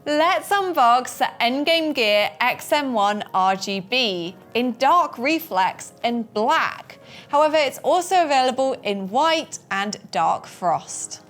Let's unbox the Endgame Gear XM1-RGB in dark reflex and black. However, it's also available in white and dark frost.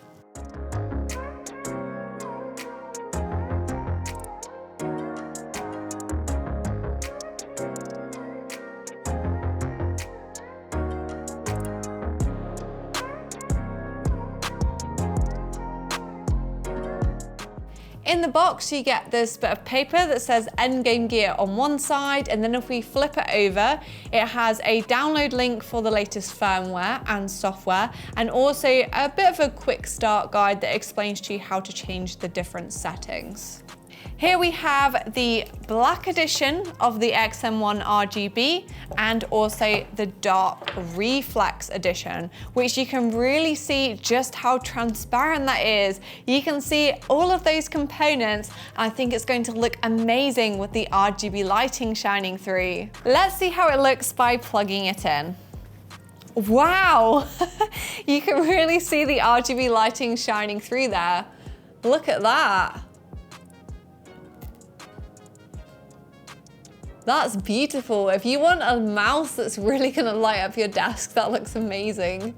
In the box, you get this bit of paper that says Endgame Gear on one side, and then if we flip it over, it has a download link for the latest firmware and software, and also a bit of a quick start guide that explains to you how to change the different settings. Here we have the black edition of the XM1-RGB and also the dark reflex edition, which you can really see just how transparent that is. You can see all of those components, and I think it's going to look amazing with the RGB lighting shining through. Let's see how it looks by plugging it in. Wow, you can really see the RGB lighting shining through there. Look at that. That's beautiful. If you want a mouse that's really gonna light up your desk, that looks amazing.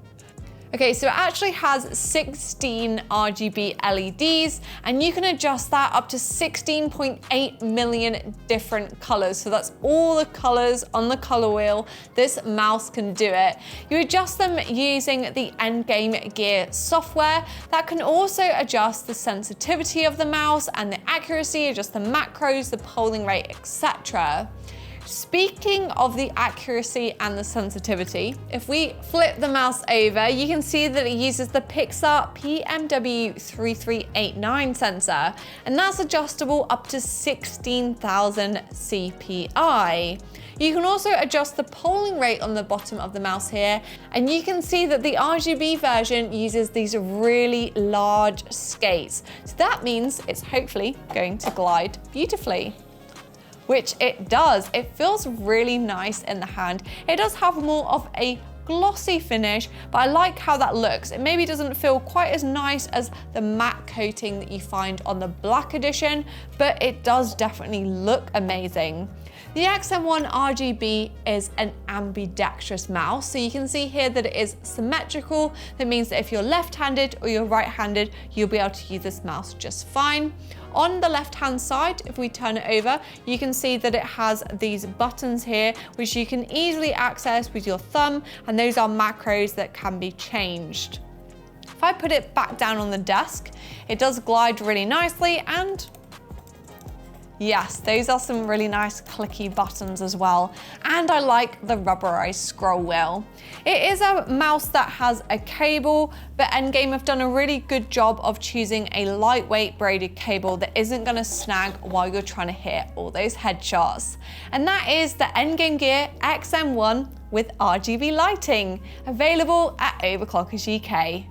Okay, so it actually has 16 RGB LEDs, and you can adjust that up to 16.8 million different colors. So that's all the colors on the color wheel. This mouse can do it. You adjust them using the Endgame Gear software that can also adjust the sensitivity of the mouse and the accuracy, adjust the macros, the polling rate, etc. Speaking of the accuracy and the sensitivity, if we flip the mouse over, you can see that it uses the PixArt PAW3370 sensor, and that's adjustable up to 16,000 CPI. You can also adjust the polling rate on the bottom of the mouse here, and you can see that the RGB version uses these really large skates. So that means it's hopefully going to glide beautifully. Which it does. It feels really nice in the hand. It does have more of a glossy finish, but I like how that looks. It maybe doesn't feel quite as nice as the matte coating that you find on the black edition, but it does definitely look amazing. The XM1-RGB is an ambidextrous mouse, so you can see here that it is symmetrical. That means that if you're left-handed or you're right-handed, you'll be able to use this mouse just fine. On the left-hand side, if we turn it over, you can see that it has these buttons here, which you can easily access with your thumb, and those are macros that can be changed. If I put it back down on the desk, it does glide really nicely, and yes, those are some really nice clicky buttons as well. And I like the rubberized scroll wheel. It is a mouse that has a cable, but Endgame have done a really good job of choosing a lightweight braided cable that isn't gonna snag while you're trying to hit all those headshots. And that is the Endgame Gear XM1 with RGB lighting, available at Overclockers UK.